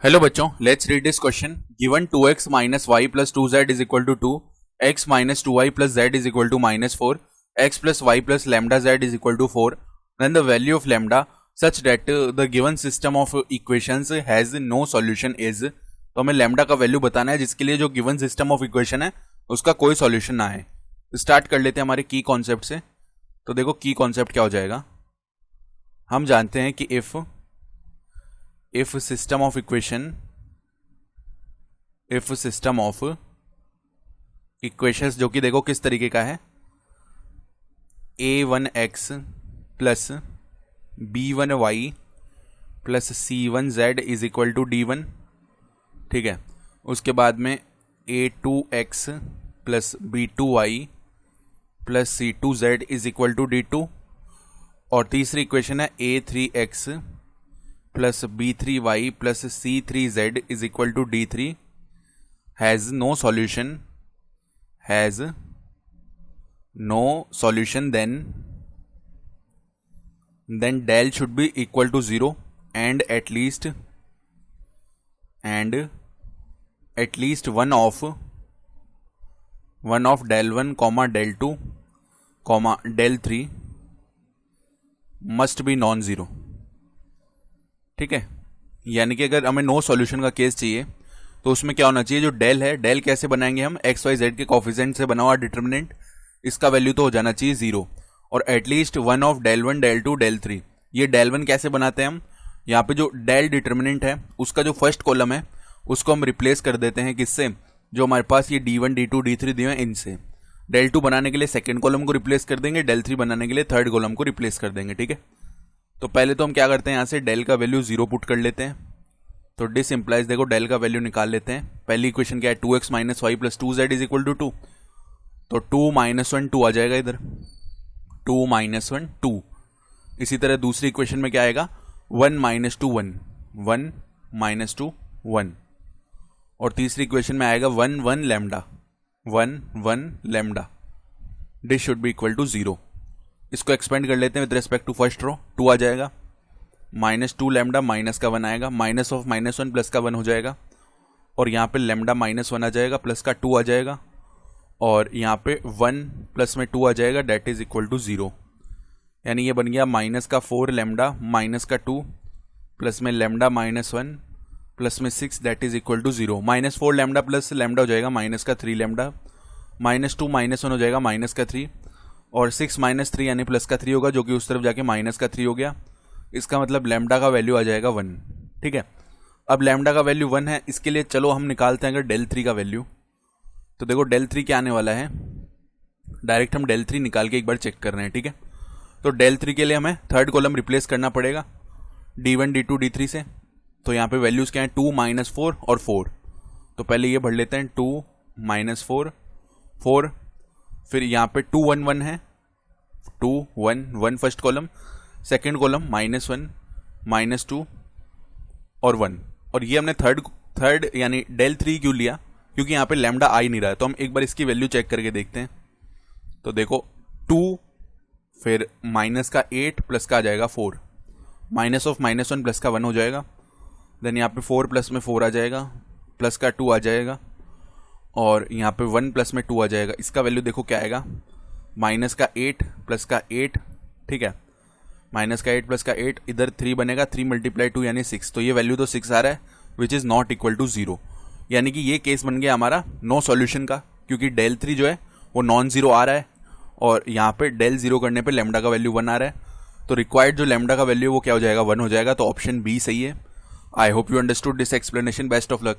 Hello बच्चों, let's read this question. Given 2x minus y plus 2z is equal to 2, x minus 2y plus z is equal to minus 4, x plus y plus lambda z is equal to 4, then the value of lambda such that the given system of equations has no solution is. तो हमें lambda का value बताना है जिसके लिए जो given system of equation है उसका कोई सॉल्यूशन ना है। स्टार्ट कर लेते हैं हमारे की कॉन्सेप्ट से। तो देखो की कॉन्सेप्ट क्या हो जाएगा। हम जानते हैं कि इफ सिस्टम ऑफ इक्वेशंस जो कि देखो किस तरीके का है, a1x plus b1y plus c1z is equal to d1, ठीक है। उसके बाद में a2x plus b2y plus c2z is equal to d2, और तीसरी इक्वेशन है a3x plus b3y plus c3z is equal to d3 has no solution then del should be equal to 0 and at least one of del 1 comma del 2 comma del 3 must be non zero, ठीक है। यानी कि अगर हमें no solution का case चाहिए तो उसमें क्या होना चाहिए, जो डेल है, डेल कैसे बनाएंगे हम, एक्स वाई जेड के कोफिशिएंट से बना हुआ डिटर्मिनेंट, इसका वैल्यू तो हो जाना चाहिए 0, और at least one of del 1 del 2 del 3। ये डेल 1 कैसे बनाते हैं हम, यहाँ पे जो डेल डिटर्मिनेंट है उसका जो फर्स्ट कॉलम है उसको हम रिप्लेस कर देते हैं किससे, जो हमारे पास ये d1 d2 d3 दिए हैं इनसे। डेल 2 बनाने के लिए सेकेंड कॉलम को रिप्लेस कर देंगे, डेल 3 बनाने के लिए थर्ड कॉलम को रिप्लेस कर देंगे, ठीक है। तो पहले तो हम क्या करते हैं, यहाँ से डेल का वैल्यू 0 पुट कर लेते हैं। तो डिस इंप्लाइज देखो डेल का वैल्यू निकाल लेते हैं। पहली इक्वेशन क्या है, 2x minus y plus 2z is equal to 2, तो 2 माइनस 1 2 आ जाएगा इधर, 2 माइनस 1 2। इसी तरह दूसरी इक्वेशन में क्या आएगा, 1 माइनस 2 1, 1 माइनस 2 1, और तीसरी इक्वेशन में आएगा 1 1 lambda, 1 1 lambda, this should be equal to 0। इसको एक्सपेंड कर लेते हैं with respect to first row, 2 आ जाएगा, माइनस 2 लैम्डा माइनस का 1 आएगा, माइनस ऑफ माइनस 1 प्लस का 1 हो जाएगा, और यहाँ पे लैम्डा माइनस 1 आ जाएगा, प्लस का 2 आ जाएगा, और यहाँ पे 1 प्लस में 2 आ जाएगा, डेट इज इक्वल टू 0। यानी ये बन गया माइनस का 4 लैम्डा माइनस का 2 प्लस में लैम्डा माइनस 1 प्लस में 6 that is equal to 0। Minus 4 lambda plus lambda हो जाएगा माइनस का 3 लैम्डा, माइनस 2 माइनस 1 हो जाएगा माइनस का 3, और 6 माइनस 3 यानी प्लस का 3 होगा, जो कि उस तरफ जाके माइनस का 3 हो गया। इसका मतलब लैम्डा का वैल्यू आ जाएगा 1, ठीक है। अब लैम्डा का वैल्यू 1 है, इसके लिए चलो हम निकालते हैं अगर डेल 3 का वैल्यू। तो देखो डेल 3 क्या आने वाला है, डायरेक्ट हम डेल 3 निकाल के एक बार चेक कर रहे हैं, ठीक है। तो डेल 3 के लिए हमें थर्ड कॉलम रिप्लेस करना पड़ेगा d1 d2 d3 से। तो यहाँ पे वैल्यूज क्या है, 2 माइनस 4 और 4। तो पहले ये भर लेते हैं, 2 माइनस 4 4, फिर यहाँ पे 2 1 1 है, 2 1 1 first column, second column minus 1 minus 2 और 1, और ये हमने थर्ड यानी डेल 3 क्यों लिया, क्योंकि यहाँ पे लैम्डा आ ही नहीं रहा है। तो हम एक बार इसकी वैल्यू चेक करके देखते हैं। तो देखो 2 फिर माइनस का 8 प्लस का आ जाएगा 4, माइनस ऑफ माइनस 1 प्लस का 1 हो जाएगा, देन यहाँ पे 4 प्लस में 4 आ जाएगा, प्लस का 2 आ जाएगा, और यहाँ पे 1 प्लस में 2 आ जाएगा। इसका वैल्यू देखो क्या आएगा, माइनस का 8 प्लस का 8, ठीक है, माइनस का 8 प्लस का 8, इधर 3 बनेगा, 3 मल्टीप्लाई 2 यानी 6। तो ये वैल्यू तो 6 आ रहा है, which is not equal to 0। यानी कि ये केस बन गया हमारा नो सॉल्यूशन का, क्योंकि डेल 3 जो है वो नॉन जीरो आ रहा है, और यहाँ पे डेल 0 करने पे लैम्डा का वैल्यू 1 आ रहा है। तो रिक्वायर्ड जो लैम्डा का वैल्यू वो क्या हो जाएगा, 1 हो जाएगा। तो ऑप्शन बी सही है। I hope you understood this explanation. Best of luck.